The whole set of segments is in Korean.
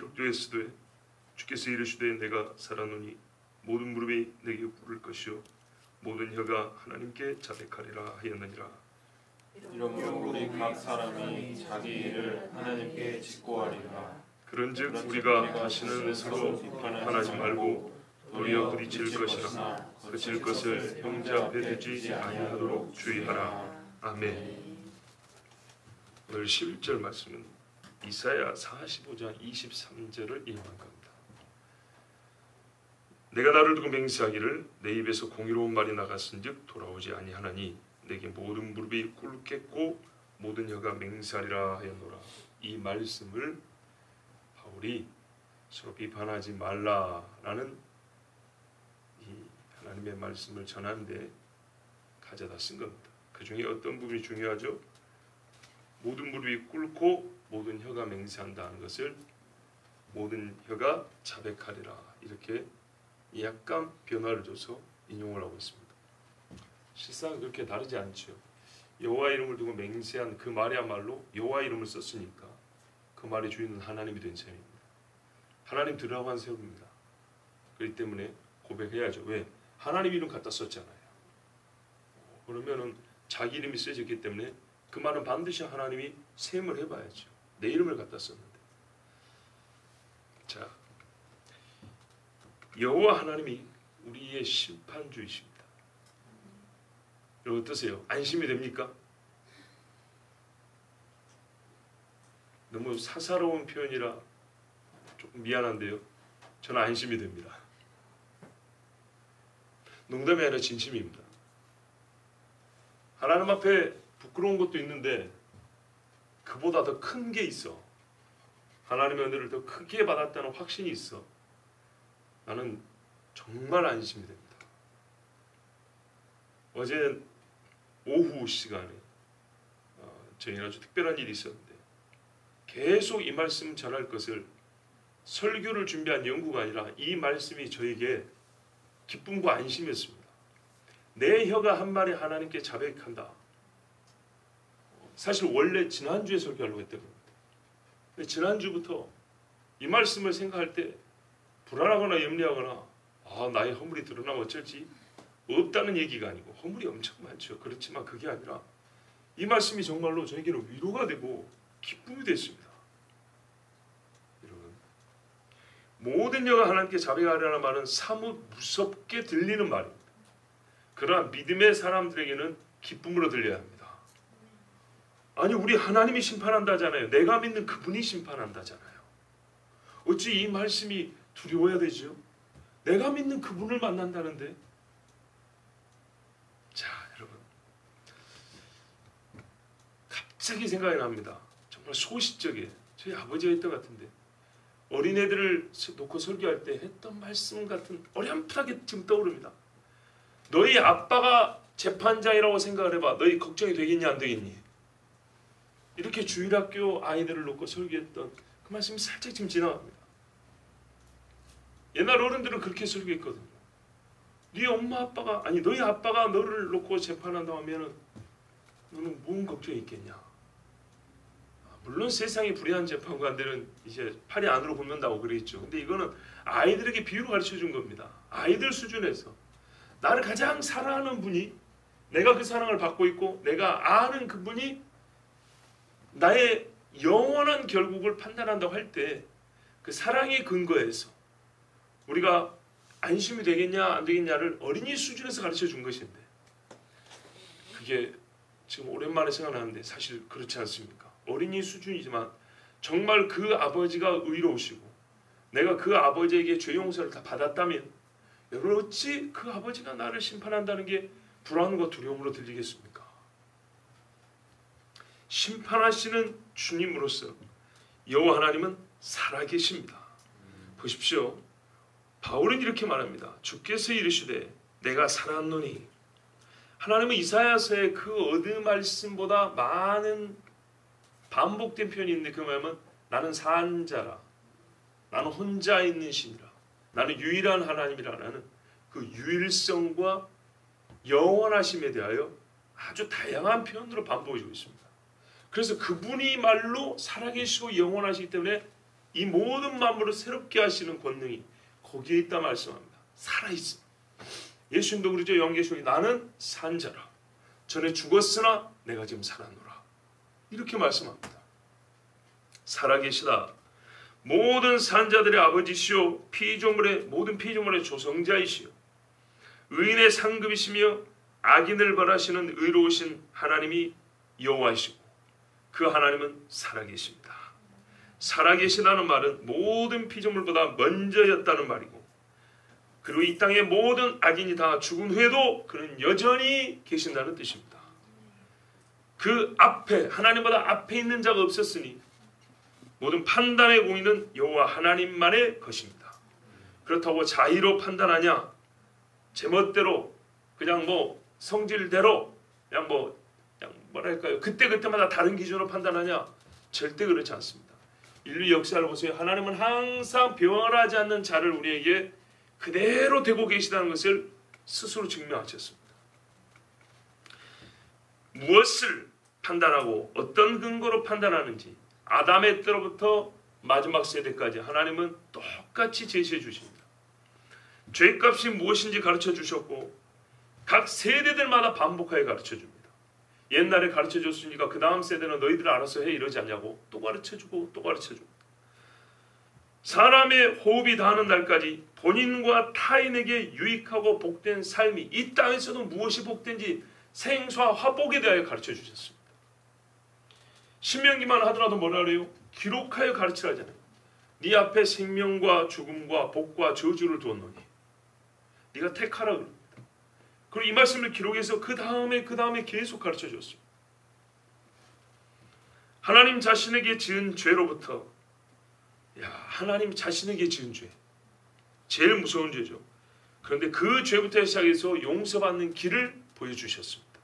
기록되었으되 주께서 이르시되 내가 살았노니 모든 무릎이 내게 꿇을 것이요 모든 혀가 하나님께 자백하리라 하였느니라. 이러므로 우리 각 사람이 자기 일을 하나님께 직고하리라. 그런즉 우리가 다시는 서로 비판하지 말고 도리어 부딪힐 것이나 거칠 것을 형제 앞에 두지 아니하도록 주의하라. 아멘. 오늘 11절 말씀은 이사야 45장 23절을 인용한 겁니다. 내가 나를 두고 맹세하기를 내 입에서 공의로운 말이 나갔은즉 돌아오지 아니하나니 내게 모든 무릎이 꿇겠고 모든 혀가 맹세하리라 하였노라. 이 말씀을 바울이 서로 비판하지 말라라는 이 하나님의 말씀을 전하는데 가져다 쓴 겁니다. 그 중에 어떤 부분이 중요하죠? 모든 무릎이 꿇고 모든 혀가 맹세한다는 것을 모든 혀가 자백하리라 이렇게 약간 변화를 줘서 인용을 하고 있습니다. 실상 그렇게 다르지 않죠. 여호와 이름을 두고 맹세한 그 말이야말로 여호와 이름을 썼으니까 그 말의 주인은 하나님이 된 셈입니다. 하나님 들으라고 한 세움입니다. 그렇기 때문에 고백해야죠. 왜? 하나님 이름 갖다 썼잖아요. 그러면은 자기 이름이 쓰여졌기 때문에 그 말은 반드시 하나님이 세움을 해봐야죠. 내 이름을 갖다 썼는데. 자, 여호와 하나님이 우리의 심판주이십니다. 여러분 어떠세요? 안심이 됩니까? 너무 사사로운 표현이라 조금 미안한데요. 저는 안심이 됩니다. 농담이 아니라 진심입니다. 하나님 앞에 부끄러운 것도 있는데 그보다 더 큰 게 있어. 하나님의 은혜를 더 크게 받았다는 확신이 있어. 나는 정말 안심이 됩니다. 어제 오후 시간에 저희는 아주 특별한 일이 있었는데 계속 이 말씀 전할 것을 설교를 준비한 연구가 아니라 이 말씀이 저에게 기쁨과 안심이었습니다. 내 혀가 한 말이 하나님께 자백한다. 사실 원래 지난주에 설교하려고 했던 겁니다. 근데 지난주부터 이 말씀을 생각할 때 불안하거나 염려하거나 나의 허물이 드러나면 어쩔지 없다는 얘기가 아니고 허물이 엄청 많죠. 그렇지만 그게 아니라 이 말씀이 정말로 저에게는 위로가 되고 기쁨이 됐습니다. 여러분, 모든 여가 하나님께 자백하려는 말은 사뭇 무섭게 들리는 말입니다. 그러나 믿음의 사람들에게는 기쁨으로 들려야 합니다. 아니 우리 하나님이 심판한다잖아요. 내가 믿는 그분이 심판한다잖아요. 어찌 이 말씀이 두려워야 되죠? 내가 믿는 그분을 만난다는데. 자 여러분, 갑자기 생각이 납니다. 정말 소시적에 저희 아버지가 했던 것 같은데 어린애들을 놓고 설교할 때 했던 말씀 같은 어렴풋하게 지금 떠오릅니다. 너희 아빠가 재판장이라고 생각을 해봐. 너희 걱정이 되겠니 안 되겠니? 이렇게 주일학교 아이들을 놓고 설교했던 그 말씀이 살짝 지금 지나갑니다. 옛날 어른들은 그렇게 설교했거든요. 네 엄마 아빠가 아니 너희 아빠가 너를 놓고 재판한다고 하면은 너는 뭔 걱정이 있겠냐? 물론 세상의 불의한 재판관들은 이제 팔이 안으로 굽는다고 그랬죠. 근데 이거는 아이들에게 비유로 가르쳐 준 겁니다. 아이들 수준에서 나를 가장 사랑하는 분이 내가 그 사랑을 받고 있고 내가 아는 그분이 나의 영원한 결국을 판단한다고 할 때 그 사랑의 근거에서 우리가 안심이 되겠냐 안 되겠냐를 어린이 수준에서 가르쳐 준 것인데 그게 지금 오랜만에 생각나는데 사실 그렇지 않습니까? 어린이 수준이지만 정말 그 아버지가 의로우시고 내가 그 아버지에게 죄 용서를 다 받았다면 여러분 어찌 그 아버지가 나를 심판한다는 게 불안과 두려움으로 들리겠습니까? 심판하시는 주님으로서 여호와 하나님은 살아계십니다. 보십시오. 바울은 이렇게 말합니다. 주께서 이르시되 내가 살았노니. 하나님은 이사야서의 그 어느 말씀보다 많은 반복된 표현이 있는데 그 말은 나는 산 자라. 나는 혼자 있는 신이라. 나는 유일한 하나님이라는 그 유일성과 영원하심에 대하여 아주 다양한 표현으로 반복해주고 있습니다. 그래서 그분이 말로 살아계시고 영원하시기 때문에 이 모든 만물을 새롭게 하시는 권능이 거기에 있다 말씀합니다. 살아있습니다. 예수님도 그러죠. 요한계시록에 나는 산자라. 전에 죽었으나 내가 지금 살았노라. 이렇게 말씀합니다. 살아계시다. 모든 산자들의 아버지시요 모든 피조물의 조성자이시요 의인의 상급이시며 악인을 벌하시는 의로우신 하나님이 여호와이시고 그 하나님은 살아계십니다. 살아계시다는 말은 모든 피조물보다 먼저였다는 말이고, 그리고 이 땅의 모든 악인이 다 죽은 후에도 그는 여전히 계신다는 뜻입니다. 그 앞에, 하나님보다 앞에 있는 자가 없었으니 모든 판단의 공의는 여호와 하나님만의 것입니다. 그렇다고 자의로 판단하냐, 제멋대로 그냥 성질대로 그냥 뭐랄까요, 그때그때마다 다른 기준으로 판단하냐, 절대 그렇지 않습니다. 인류 역사를 보세요. 하나님은 항상 변하지 않는 자를 우리에게 그대로 되고 계시다는 것을 스스로 증명하셨습니다. 무엇을 판단하고 어떤 근거로 판단하는지 아담의 때로부터 마지막 세대까지 하나님은 똑같이 제시해 주십니다. 죄값이 무엇인지 가르쳐 주셨고 각 세대들마다 반복하여 가르쳐 줍니다. 옛날에 가르쳐 줬으니까 그 다음 세대는 너희들 알아서 해 이러지 않냐고 또 가르쳐 주고 또 가르쳐 줍니다. 사람의 호흡이 닿는 날까지 본인과 타인에게 유익하고 복된 삶이 이 땅에서도 무엇이 복된지 생수와 화복에 대하여 가르쳐 주셨습니다. 신명기만 하더라도 뭐라 그래요? 기록하여 가르치라잖아요. 네 앞에 생명과 죽음과 복과 저주를 두었노니 네가 택하라 그럽니다. 그리고 이 말씀을 기록해서 그 다음에 계속 가르쳐 줬습니다. 하나님 자신에게 지은 죄로부터, 하나님 자신에게 지은 죄, 제일 무서운 죄죠. 그런데 그 죄부터 시작해서 용서받는 길을 보여주셨습니다.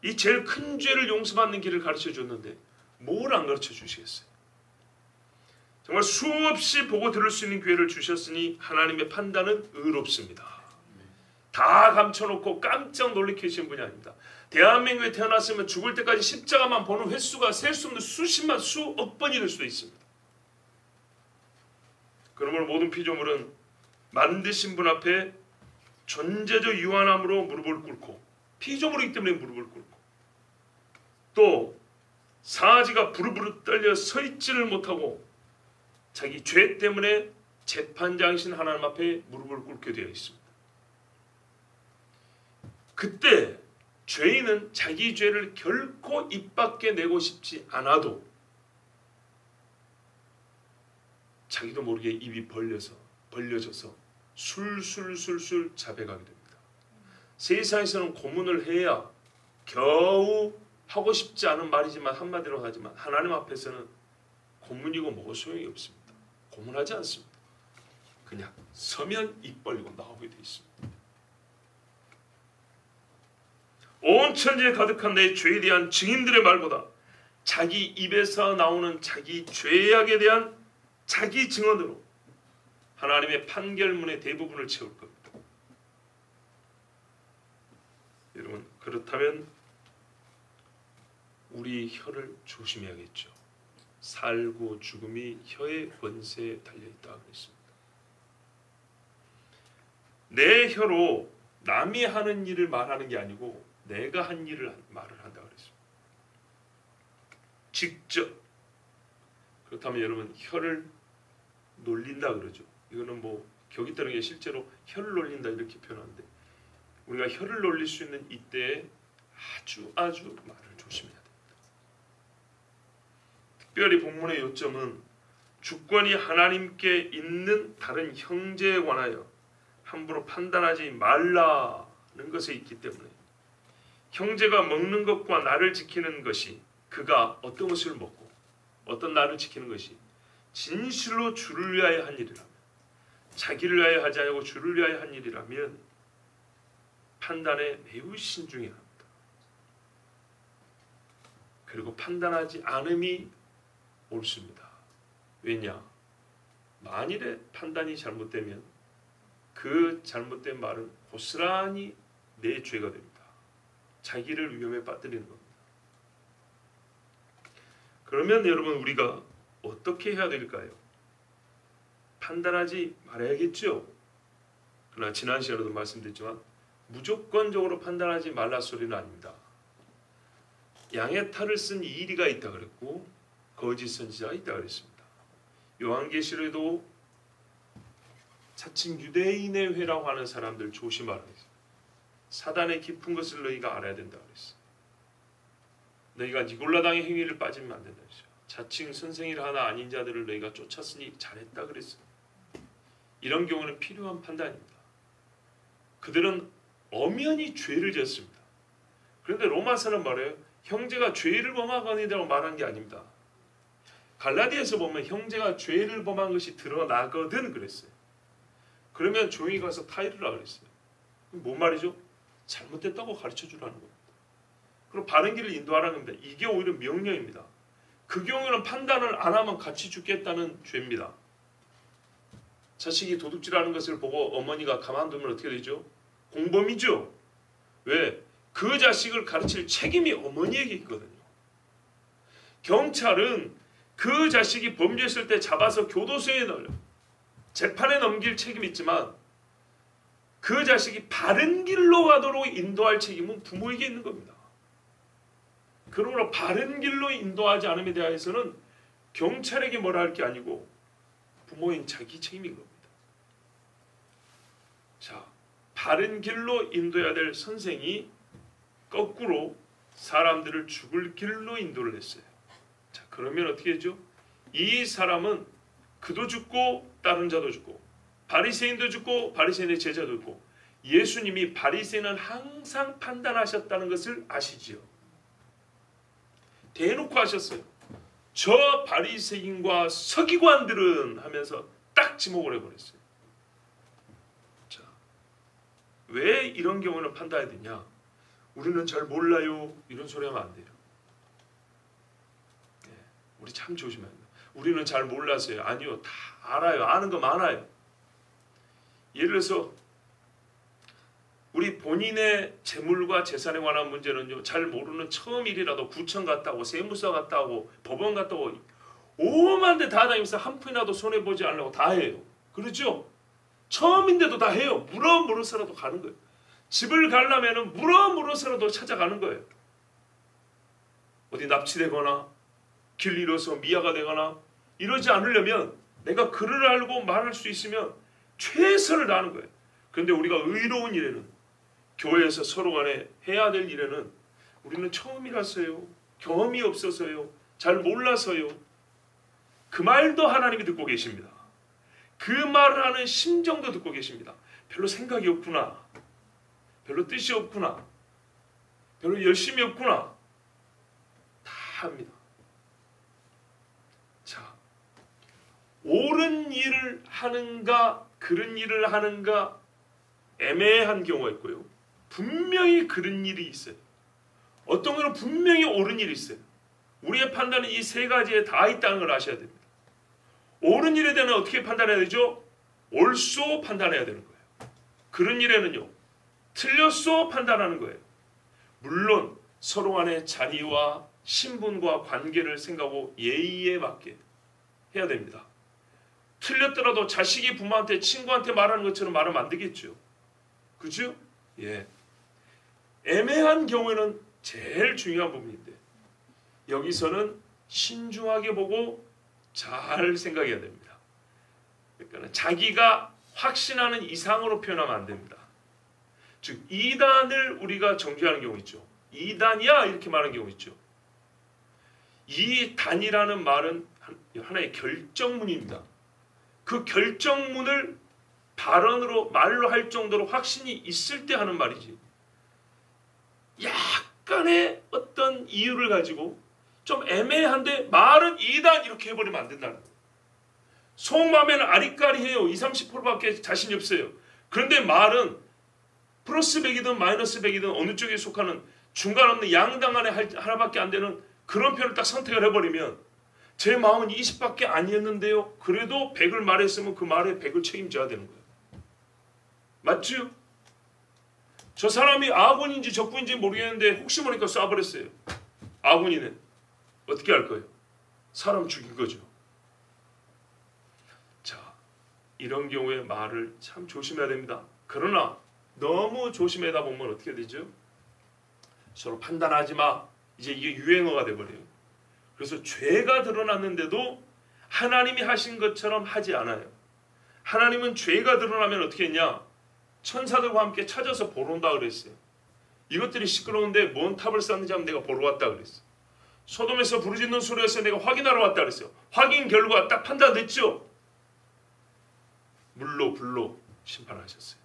이 제일 큰 죄를 용서받는 길을 가르쳐 줬는데 뭘 안 가르쳐 주시겠어요? 정말 수없이 보고 들을 수 있는 기회를 주셨으니 하나님의 판단은 의롭습니다. 다 감춰놓고 깜짝 놀래키신 분이 아닙니다. 대한민국에 태어났으면 죽을 때까지 십자가만 보는 횟수가 셀 수 없는 수십만 수억 번이 될 수도 있습니다. 그러므로 모든 피조물은 만드신 분 앞에 존재적 유한함으로 무릎을 꿇고, 피조물이기 때문에 무릎을 꿇고, 또 사지가 부르부르 떨려 서 있지를 못하고 자기 죄 때문에 재판장이신 하나님 앞에 무릎을 꿇게 되어 있습니다. 그때 죄인은 자기 죄를 결코 입 밖에 내고 싶지 않아도 자기도 모르게 입이 벌려져서 술술술술 자백하게 됩니다. 세상에서는 고문을 해야 겨우 하고 싶지 않은 말이지만 한마디로 하지만 하나님 앞에서는 고문이고 뭐고 소용이 없습니다. 고문하지 않습니다. 그냥 서면 입 벌리고 나오게 되어 있습니다. 온 천지에 가득한 내 죄에 대한 증인들의 말보다 자기 입에서 나오는 자기 죄악에 대한 자기 증언으로 하나님의 판결문의 대부분을 채울 겁니다. 여러분, 그렇다면 우리 혀를 조심해야겠죠. 살고 죽음이 혀의 권세에 달려있다 그랬습니다. 내 혀로 남이 하는 일을 말하는 게 아니고 내가 한 일을 말을 한다 그랬습니다. 직접. 그렇다면 여러분, 혀를 놀린다 그러죠. 이거는 격이 따른 게 실제로 혀를 놀린다 이렇게 표현하는데, 우리가 혀를 놀릴 수 있는 이때에 아주 말을 조심해야 됩니다. 특별히 본문의 요점은 주권이 하나님께 있는 다른 형제에 관하여 함부로 판단하지 말라는 것에 있기 때문에, 형제가 먹는 것과 나를 지키는 것이, 그가 어떤 것을 먹고 어떤 나를 지키는 것이 진실로 주를 위하여 한 일이라면, 자기를 위하여 하지 않고 주를 위하여 한 일이라면 판단에 매우 신중해야 합니다. 그리고 판단하지 않음이 옳습니다. 왜냐? 만일에 판단이 잘못되면 그 잘못된 말은 고스란히 내 죄가 됩니다. 자기를 위험에 빠뜨리는 겁니다. 그러면 여러분, 우리가 어떻게 해야 될까요? 판단하지 말아야겠죠. 그러나 지난 시간에도 말씀드렸지만 무조건적으로 판단하지 말라 소리는 아닙니다. 양의 탈을 쓴 이리가 있다 그랬고 거짓 선지자가 있다 그랬습니다. 요한계시록에도 자칭 유대인의 회라고 하는 사람들 조심하라 그랬어요. 사단의 깊은 것을 너희가 알아야 된다 그랬어요. 너희가 니골라당의 행위를 빠지면 안 된다 그랬어요. 자칭 선생이라 하나 아닌 자들을 너희가 쫓았으니 잘했다 그랬어요. 이런 경우는 필요한 판단입니다. 그들은 엄연히 죄를 지었습니다. 그런데 로마서는 말해요. 형제가 죄를 범하거니라고 말한 게 아닙니다. 갈라디아서 보면 형제가 죄를 범한 것이 드러나거든 그랬어요. 그러면 조용히 가서 타이르라 그랬어요. 뭔 말이죠? 잘못됐다고 가르쳐주라는 겁니다. 그리고 바른 길을 인도하라는 겁니다. 이게 오히려 명령입니다. 그 경우는 판단을 안 하면 같이 죽겠다는 죄입니다. 자식이 도둑질하는 것을 보고 어머니가 가만두면 어떻게 되죠? 공범이죠. 왜? 그 자식을 가르칠 책임이 어머니에게 있거든요. 경찰은 그 자식이 범죄했을 때 잡아서 교도소에 넣어요. 재판에 넘길 책임이 있지만 그 자식이 바른 길로 가도록 인도할 책임은 부모에게 있는 겁니다. 그러므로 바른 길로 인도하지 않음에 대해서는 경찰에게 뭐라 할 게 아니고 부모인 자기 책임인 겁니다. 자, 바른 길로 인도해야 될 선생이 거꾸로 사람들을 죽을 길로 인도를 했어요. 자, 그러면 어떻게 되죠? 이 사람은 그도 죽고 다른 자도 죽고 바리새인도 죽고 바리새인의 제자도 죽고 예수님이 바리새인은 항상 판단하셨다는 것을 아시지요. 대놓고 하셨어요. 저 바리새인과 서기관들은 하면서 딱 지목을 해버렸어요. 자, 왜 이런 경우는 판단해야 되냐? 우리는 잘 몰라요. 이런 소리 하면 안 돼요. 네, 우리 참 조심해야 돼요. 우리는 잘 몰라서요. 아니요. 다 알아요. 아는 거 많아요. 예를 들어서 우리 본인의 재물과 재산에 관한 문제는요. 잘 모르는 처음 일이라도 구청 갔다 오고 세무서 갔다 오고 법원 갔다 오고 오만 데 다 다니면서 한 푼이라도 손해보지 않으려고 다 해요. 그렇죠? 처음인데도 다 해요. 물어서라도 가는 거예요. 집을 가려면 물어서라도 찾아가는 거예요. 어디 납치되거나 길 잃어서 미아가 되거나 이러지 않으려면 내가 글을 알고 말할 수 있으면 최선을 다하는 거예요. 그런데 우리가 의로운 일에는 교회에서 서로 간에 해야 될 일에는 우리는 처음이라서요. 경험이 없어서요. 잘 몰라서요. 그 말도 하나님이 듣고 계십니다. 그 말을 하는 심정도 듣고 계십니다. 별로 생각이 없구나. 별로 뜻이 없구나. 별로 열심이 없구나. 다 합니다. 자, 옳은 일을 하는가 그른 일을 하는가 애매한 경우가 있고요. 분명히 그른 일이 있어요. 어떤 경우는 분명히 옳은 일이 있어요. 우리의 판단은 이 세 가지에 다 있다는 걸 아셔야 됩니다. 옳은 일에 대한 어떻게 판단해야 되죠? 옳소 판단해야 되는 거예요. 그른 일에는요. 틀렸소 판단하는 거예요. 물론 서로 간의 자리와 신분과 관계를 생각하고 예의에 맞게 해야 됩니다. 틀렸더라도 자식이 부모한테 친구한테 말하는 것처럼 말하면 안 되겠죠. 그죠? 예. 애매한 경우에는 제일 중요한 부분인데 여기서는 신중하게 보고 잘 생각해야 됩니다. 그러니까 자기가 확신하는 이상으로 표현하면 안 됩니다. 즉 이단을 우리가 정죄하는 경우 있죠. 이단이야 이렇게 말하는 경우 있죠. 이 단이라는 말은 하나의 결정문입니다. 그 결정문을 발언으로 말로 할 정도로 확신이 있을 때 하는 말이지. 약간의 어떤 이유를 가지고 좀 애매한데 말은 이단 이렇게 해버리면 안 된다는 거예요. 속마음에는 아리까리해요. 20, 30%밖에 자신이 없어요. 그런데 말은 플러스 100이든 마이너스 100이든 어느 쪽에 속하는 중간 없는 양당 안에 하나밖에 안 되는 그런 표현을 딱 선택을 해버리면 제 마음은 20밖에 아니었는데요. 그래도 100을 말했으면 그 말에 100을 책임져야 되는 거예요. 맞죠? 저 사람이 아군인지 적군인지 모르겠는데 혹시 모르니까 쏴버렸어요. 아군이네. 어떻게 할 거예요? 사람 죽인 거죠. 이런 경우에 말을 참 조심해야 됩니다. 그러나 너무 조심하다 보면 어떻게 되죠? 서로 판단하지 마. 이제 이게 유행어가 돼버려요. 그래서 죄가 드러났는데도 하나님이 하신 것처럼 하지 않아요. 하나님은 죄가 드러나면 어떻게 했냐? 천사들과 함께 찾아서 보러 온다 그랬어요. 이것들이 시끄러운데 뭔 탑을 쌓는지 한번 내가 보러 왔다 그랬어요. 소돔에서 부르짖는 소리에서 내가 확인하러 왔다 그랬어요. 확인 결과 딱 판단됐죠? 물로 불로 심판하셨어요.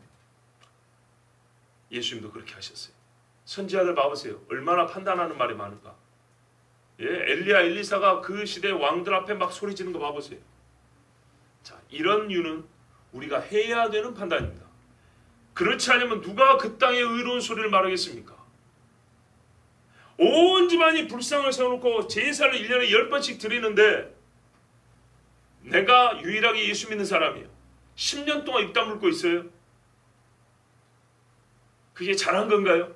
예수님도 그렇게 하셨어요. 선지자들 봐보세요. 얼마나 판단하는 말이 많은가. 예, 엘리야 엘리사가 그 시대 왕들 앞에 막 소리 지르는 거 봐보세요. 자, 이런 이유는 우리가 해야 되는 판단입니다. 그렇지 않으면 누가 그 땅에 의로운 소리를 말하겠습니까? 온 집안이 불상을 세워놓고 제사를 1년에 10번씩 드리는데 내가 유일하게 예수 믿는 사람이에요. 10년 동안 입 다물고 있어요. 그게 잘한 건가요?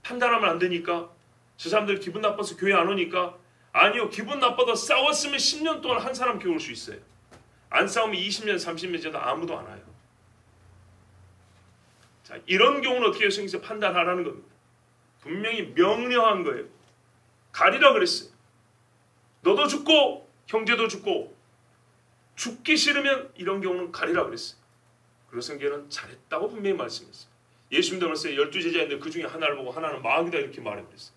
판단하면 안 되니까? 저 사람들 기분 나빠서 교회 안 오니까? 아니요. 기분 나빠도 싸웠으면 10년 동안 한 사람 교회 올 수 있어요. 안 싸우면 20년 30년 지나도 아무도 안 와요. 자, 이런 경우는 어떻게 해요? 성경에서 판단하라는 겁니다. 분명히 명령한 거예요. 가리라 그랬어요. 너도 죽고 형제도 죽고 죽기 싫으면 이런 경우는 가리라 그랬어요. 그래서 성경은 잘했다고 분명히 말씀했어요. 예수님도 말씀에 12제자인데 그 중에 하나를 보고 하나는 마귀다 이렇게 말해버렸어요.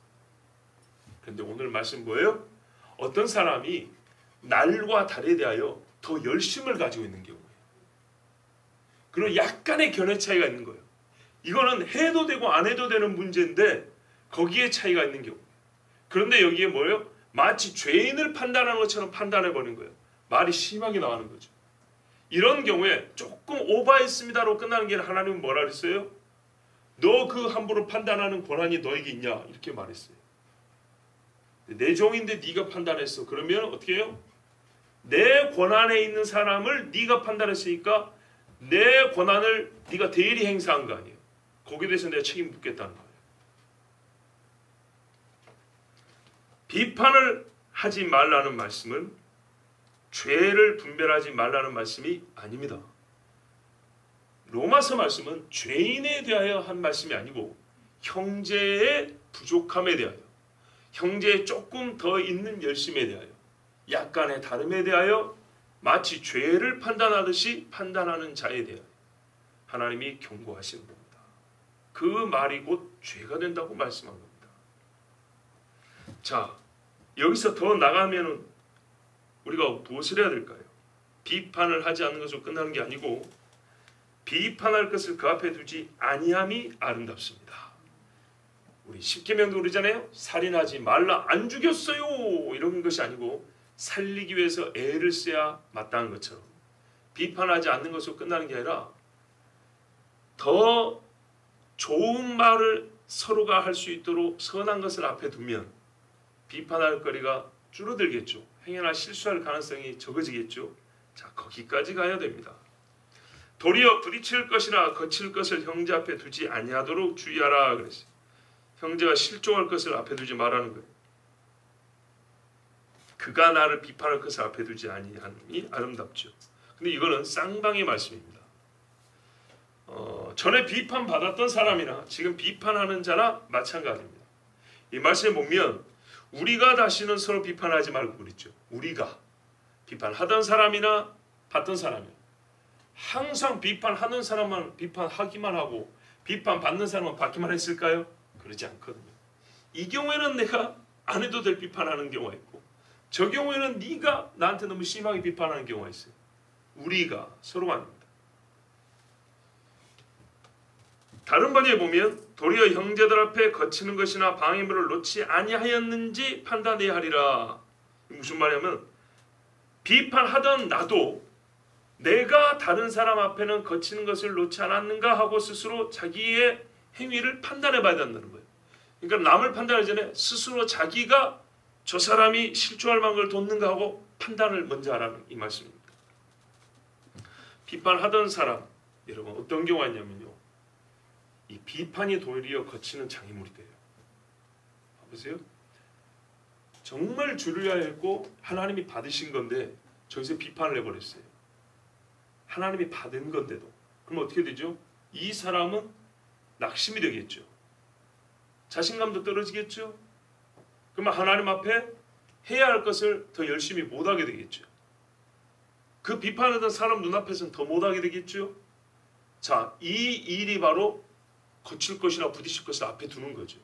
그런데 오늘 말씀 뭐예요? 어떤 사람이 날과 달에 대하여 더 열심을 가지고 있는 경우예요. 그리고 약간의 견해 차이가 있는 거예요. 이거는 해도 되고 안 해도 되는 문제인데 거기에 차이가 있는 경우. 그런데 여기에 뭐예요? 마치 죄인을 판단하는 것처럼 판단해버린 거예요. 말이 심하게 나가는 거죠. 이런 경우에 조금 오버했습니다로 끝나는 게 아니라 하나님은 뭐라 그랬어요? 너 그 함부로 판단하는 권한이 너에게 있냐? 이렇게 말했어요. 내 종인데 네가 판단했어. 그러면 어떻게 해요? 내 권한에 있는 사람을 네가 판단했으니까 내 권한을 네가 대리 행사한 거 아니에요. 거기에 대해서 내가 책임 묻겠다는 거예요. 비판을 하지 말라는 말씀은 죄를 분별하지 말라는 말씀이 아닙니다. 로마서 말씀은 죄인에 대하여 한 말씀이 아니고 형제의 부족함에 대하여, 형제의 조금 더 있는 열심에 대하여, 약간의 다름에 대하여 마치 죄를 판단하듯이 판단하는 자에 대하여 하나님이 경고하시는 겁니다. 그 말이 곧 죄가 된다고 말씀한 겁니다. 자, 여기서 더 나가면은 우리가 무엇을 해야 될까요? 비판을 하지 않는 것으로 끝나는 게 아니고 비판할 것을 그 앞에 두지 아니함이 아름답습니다. 우리 십계명도 그러잖아요. 살인하지 말라, 안 죽였어요, 이런 것이 아니고 살리기 위해서 애를 써야 마땅한 것처럼 비판하지 않는 것으로 끝나는 게 아니라 더 좋은 말을 서로가 할 수 있도록 선한 것을 앞에 두면 비판할 거리가 줄어들겠죠. 행여나 실수할 가능성이 적어지겠죠. 자, 거기까지 가야 됩니다. 도리어 부딪힐 것이나 거칠 것을 형제 앞에 두지 아니하도록 주의하라 그랬어요. 형제가 실족할 것을 앞에 두지 말라는 거예요. 그가 나를 비판할 것을 앞에 두지 아니함이 아름답죠. 근데 이거는 쌍방의 말씀입니다. 전에 비판받았던 사람이나 지금 비판하는 자나 마찬가지입니다. 이 말씀에 보면 우리가 다시는 서로 비판하지 말고 그랬죠. 우리가 비판하던 사람이나 받던 사람이나 항상 비판하는 사람만 비판하기만 하고 비판받는 사람만 받기만 했을까요? 그러지 않거든요. 이 경우에는 내가 안 해도 될 비판하는 경우가 있고 저 경우에는 네가 나한테 너무 심하게 비판하는 경우가 있어요. 우리가 서로가 아닙니다. 다른 번역에 보면 도리어 형제들 앞에 거치는 것이나 방해물을 놓지 아니하였는지 판단해야 하리라. 무슨 말이냐면 비판하던 나도 내가 다른 사람 앞에는 거치는 것을 놓지 않았는가 하고 스스로 자기의 행위를 판단해 봐야 된다는 거예요. 그러니까 남을 판단하기 전에 스스로 자기가 저 사람이 실족할 만한 걸 돕는가 하고 판단을 먼저 하라는 이 말씀입니다. 비판하던 사람, 여러분 어떤 경우가 있냐면요. 이 비판이 도리어 거치는 장애물이 돼요. 보세요. 정말 주려야 했고 하나님이 받으신 건데 저기서 비판을 해버렸어요. 하나님이 받은 건데도. 그럼 어떻게 되죠? 이 사람은 낙심이 되겠죠. 자신감도 떨어지겠죠. 그러면 하나님 앞에 해야 할 것을 더 열심히 못하게 되겠죠. 그 비판하던 사람 눈앞에서는 더 못하게 되겠죠. 자, 이 일이 바로 거칠 것이나 부딪힐 것을 앞에 두는 거죠.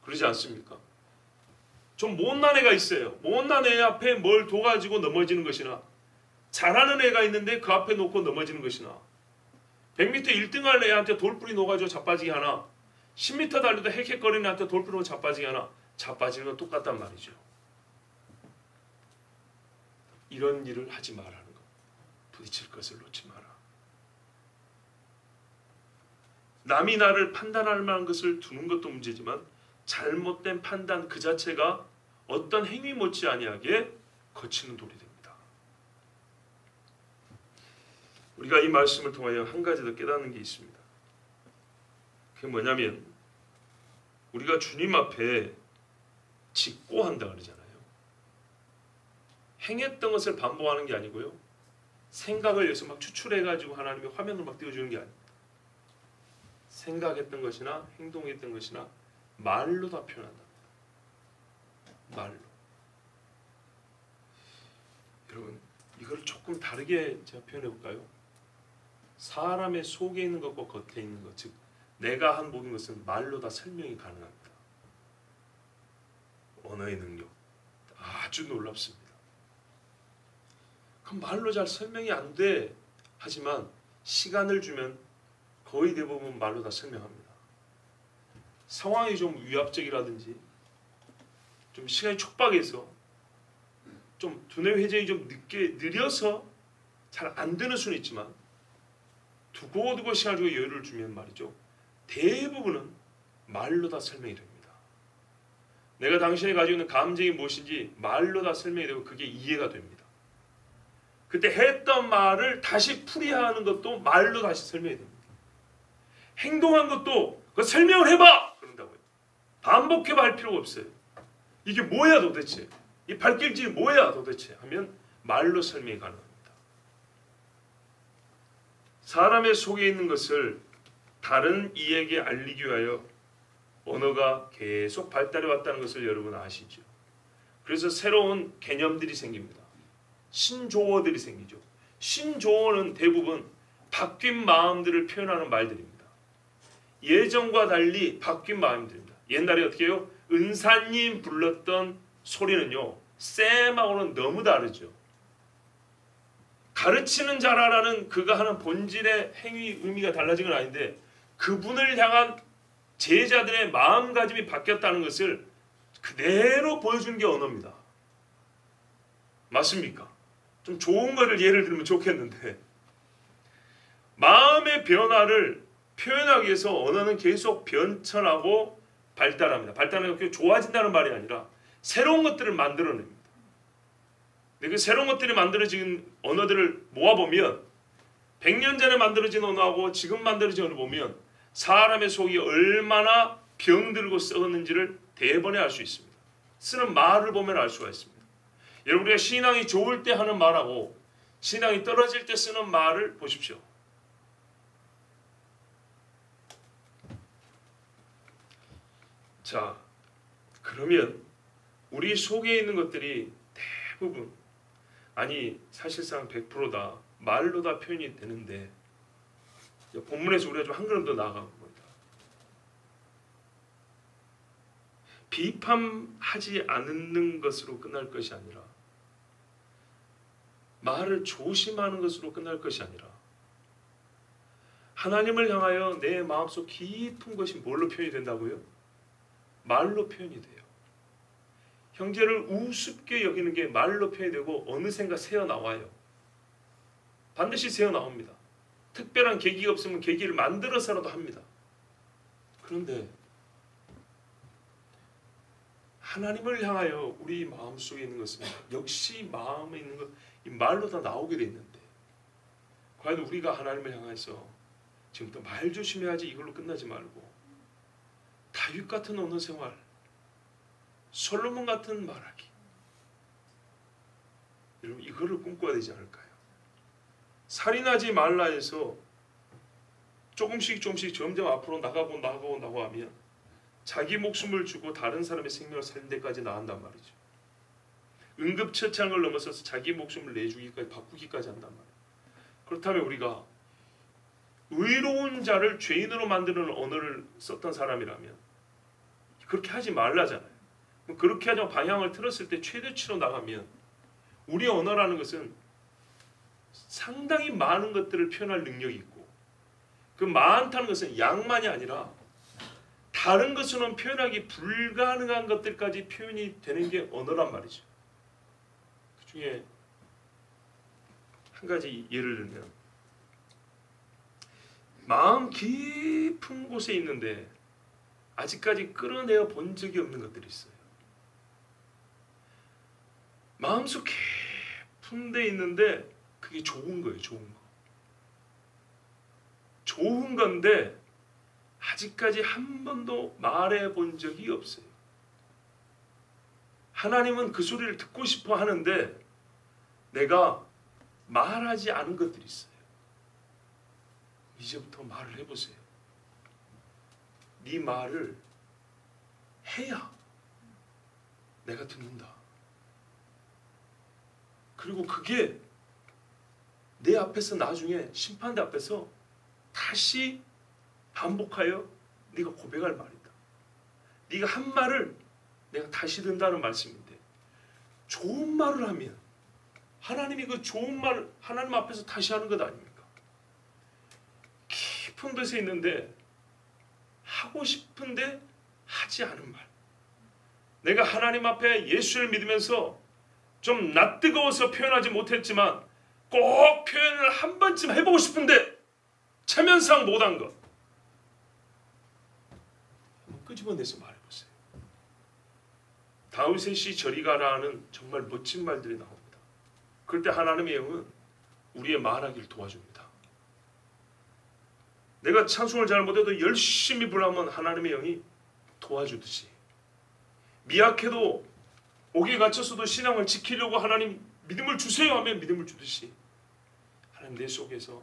그러지 않습니까? 좀 못난 애가 있어요. 못난 애 앞에 뭘 둬가지고 넘어지는 것이나, 잘하는 애가 있는데 그 앞에 놓고 넘어지는 것이나, 100m 1등 할 애한테 돌뿌리 놓아가지고 자빠지게 하나, 10m 달려도 헥헥거리는 애한테 돌뿌리 놓고 자빠지게 하나, 자빠지는 건 똑같단 말이죠. 이런 일을 하지 말라는 것. 부딪힐 것을 놓지 마라. 남이 나를 판단할 만한 것을 두는 것도 문제지만 잘못된 판단 그 자체가 어떤 행위 못지 아니하게 거치는 돌이 됩니다. 우리가 이 말씀을 통하여 한 가지 더 깨닫는 게 있습니다. 그게 뭐냐면 우리가 주님 앞에 직고한다 그러잖아요. 행했던 것을 반복하는 게 아니고요. 생각을 여기서 막 추출해가지고 하나님의 화면을 막 띄워주는 게 아닙니다. 생각했던 것이나 행동했던 것이나 말로 다 표현한답니다. 말로. 여러분, 이걸 조금 다르게 제가 표현해 볼까요? 사람의 속에 있는 것과 겉에 있는 것, 즉 내가 한 모든 것은 말로 다 설명이 가능합니다. 언어의 능력 아주 놀랍습니다. 그럼 말로 잘 설명이 안 돼. 하지만 시간을 주면 거의 대부분 말로 다 설명합니다. 상황이 좀 위압적이라든지 좀 시간이 촉박해서 좀 두뇌 회전이 좀 느려서 잘 안 되는 수는 있지만 두고두고 시간을 주고 여유를 주면 말이죠. 대부분은 말로 다 설명이 됩니다. 내가 당신이 가지고 있는 감정이 무엇인지 말로 다 설명이 되고 그게 이해가 됩니다. 그때 했던 말을 다시 풀이하는 것도 말로 다시 설명이 됩니다. 행동한 것도 그 설명을 해봐! 그런다고요. 반복해봐 할 필요가 없어요. 이게 뭐야 도대체? 이 발길질이 뭐야 도대체? 하면 말로 설명이 가능합니다. 사람의 속에 있는 것을 다른 이에게 알리기 위하여 언어가 계속 발달해 왔다는 것을 여러분 아시죠? 그래서 새로운 개념들이 생깁니다. 신조어들이 생기죠. 신조어는 대부분 바뀐 마음들을 표현하는 말들입니다. 예전과 달리 바뀐 마음들입니다. 옛날에 어떻게 해요? 은사님 불렀던 소리는요. 쌤하고는 너무 다르죠. 가르치는 자라라는 그가 하는 본질의 행위 의미가 달라진 건 아닌데 그분을 향한 제자들의 마음가짐이 바뀌었다는 것을 그대로 보여주는 게 언어입니다. 맞습니까? 좀 좋은 거를 예를 들면 좋겠는데 마음의 변화를 표현하기 위해서 언어는 계속 변천하고 발달합니다. 발달하는 게 좋아진다는 말이 아니라 새로운 것들을 만들어냅니다. 근데 그 새로운 것들이 만들어진 언어들을 모아보면 100년 전에 만들어진 언어하고 지금 만들어진 언어를 보면 사람의 속이 얼마나 병들고 썩었는지를 대번에 알 수 있습니다. 쓰는 말을 보면 알 수가 있습니다. 여러분 우리가 신앙이 좋을 때 하는 말하고 신앙이 떨어질 때 쓰는 말을 보십시오. 자, 그러면 우리 속에 있는 것들이 대부분 아니 사실상 100%다 말로 다 표현이 되는데 본문에서 우리가 좀 한 걸음 더 나아가 봅니다. 비판하지 않는 것으로 끝날 것이 아니라 말을 조심하는 것으로 끝날 것이 아니라 하나님을 향하여 내 마음속 깊은 것이 뭘로 표현이 된다고요? 말로 표현이 돼요. 형제를 우습게 여기는 게 말로 표현이 되고 어느샌가 새어나와요. 반드시 새어나옵니다. 특별한 계기가 없으면 계기를 만들어서라도 합니다. 그런데 하나님을 향하여 우리 마음속에 있는 것은 역시 마음에 있는 것, 이 말로 다 나오게 돼 있는데 과연 우리가 하나님을 향해서 지금부터 말 조심해야지 이걸로 끝나지 말고 다윗 같은 언어 생활, 솔로몬 같은 말하기. 여러분 이거를 꿈꿔야 되지 않을까요? 살인하지 말라 해서 조금씩 점점 앞으로 나가고 하면 자기 목숨을 주고 다른 사람의 생명을 살린 데까지 나간단 말이죠. 응급처치하는 걸 넘어서서 자기 목숨을 내주기까지 바꾸기까지 한단 말이에요. 그렇다면 우리가 의로운 자를 죄인으로 만드는 언어를 썼던 사람이라면 그렇게 하지 말라잖아요. 그렇게 하자고 방향을 틀었을 때 최대치로 나가면 우리의 언어라는 것은 상당히 많은 것들을 표현할 능력이 있고, 그 많다는 것은 양만이 아니라 다른 것으로는 표현하기 불가능한 것들까지 표현이 되는 게 언어란 말이죠. 그 중에 한 가지 예를 들면, 마음 깊은 곳에 있는데 아직까지 끌어내어 본 적이 없는 것들이 있어요. 마음속 깊은 데 있는데 그게 좋은 거예요. 좋은 건데 아직까지 한 번도 말해 본 적이 없어요. 하나님은 그 소리를 듣고 싶어 하는데 내가 말하지 않은 것들이 있어요. 이제부터 말을 해보세요. 네 말을 해야 내가 듣는다. 그리고 그게 내 앞에서 나중에 심판대 앞에서 다시 반복하여 네가 고백할 말이다. 네가 한 말을 내가 다시 듣는다는 말씀인데, 좋은 말을 하면 하나님이 그 좋은 말을 하나님 앞에서 다시 하는 것 아닙니까? 깊은 데서 있는데 하고 싶은데 하지 않은 말. 내가 하나님 앞에 예수를 믿으면서 좀 낯뜨거워서 표현하지 못했지만 꼭 표현을 한 번쯤 해보고 싶은데 체면상 못한 것, 한번 끄집어내서 말해보세요. 다윗의 저리 가라는 정말 멋진 말들이 나옵니다. 그럴 때 하나님의 영은 우리의 말하기를 도와줍니다. 내가 찬송을 잘 못해도 열심히 부르면 하나님의 영이 도와주듯이, 미약해도 옥에 갇혔어도 신앙을 지키려고 하나님 믿음을 주세요 하면 믿음을 주듯이, 하나님 내 속에서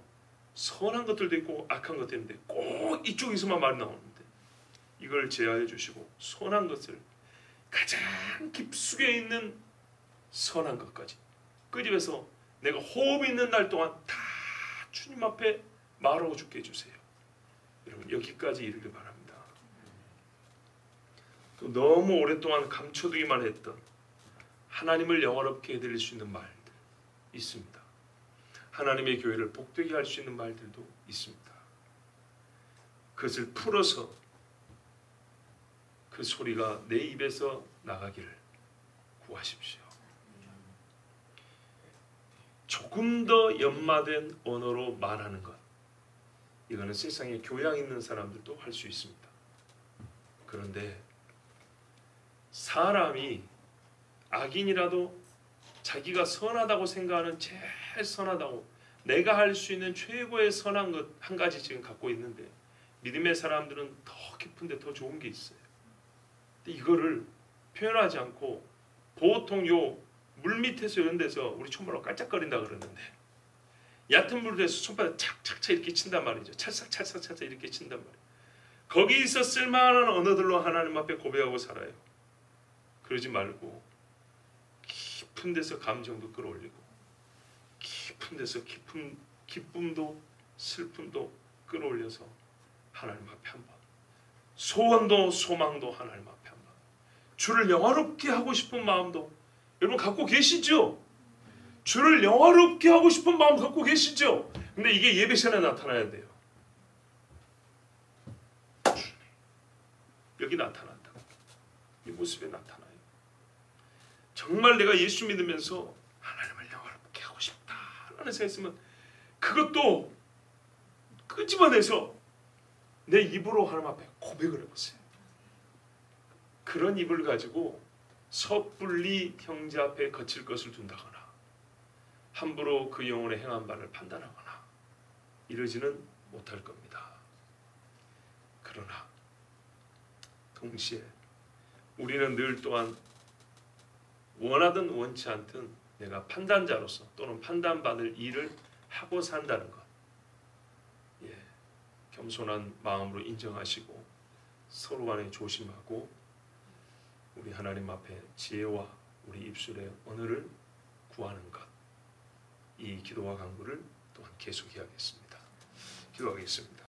선한 것들도 있고 악한 것도 있는데 꼭 이쪽에서만 말이 나오는데 이걸 제어해 주시고 선한 것을 가장 깊숙이 있는 선한 것까지 끄집어서 내가 호흡 있는 날 동안 다 주님 앞에 말하고 죽게 해주세요. 여러분, 여기까지 이르길 바랍니다. 또 너무 오랫동안 감춰두기만 했던 하나님을 영화롭게 해드릴 수 있는 말들 있습니다. 하나님의 교회를 복되게 할 수 있는 말들도 있습니다. 그것을 풀어서 그 소리가 내 입에서 나가기를 구하십시오. 조금 더 연마된 언어로 말하는 것, 이거는 세상에 교양 있는 사람들도 할 수 있습니다. 그런데 사람이 악인이라도 자기가 선하다고 생각하는 제일 선하다고 내가 할 수 있는 최고의 선한 것 한 가지 지금 갖고 있는데, 믿음의 사람들은 더 깊은데 더 좋은 게 있어요. 근데 이거를 표현하지 않고 보통 요 물밑에서 이런 데서 우리 촌말로 깔짝거린다 그러는데, 얕은 물에서 손바닥 착착착 이렇게 친단 말이죠. 찰싹찰싹 이렇게 친단 말이에요. 거기서 쓸만한 언어들로 하나님 앞에 고백하고 살아요. 그러지 말고 깊은 데서 감정도 끌어올리고, 깊은 데서 기쁨도 슬픔도 끌어올려서 하나님 앞에 한번, 소원도 소망도 하나님 앞에 한번, 주를 영화롭게 하고 싶은 마음도 여러분 갖고 계시죠? 주를 영화롭게 하고 싶은 마음 갖고 계시죠? 근데 이게 예배 시간에 나타나야 돼요. 여기 나타난다. 이 모습에 나타나요. 정말 내가 예수 믿으면서 하나님을 영화롭게 하고 싶다 하는 생각이 있으면 그것도 끄집어내서 내 입으로 하나님 앞에 고백을 해보세요. 그런 입을 가지고 섣불리 형제 앞에 거칠 것을 둔다거나 함부로 그 영혼의 행한 바를 판단하거나 이러지는 못할 겁니다. 그러나 동시에 우리는 늘 또한 원하든 원치 않든 내가 판단자로서 또는 판단받을 일을 하고 산다는 것, 예, 겸손한 마음으로 인정하시고 서로 간에 조심하고 우리 하나님 앞에 지혜와 우리 입술의 언어를 구하는 것, 이 기도와 간구를 또한 계속해야겠습니다. 기도하겠습니다.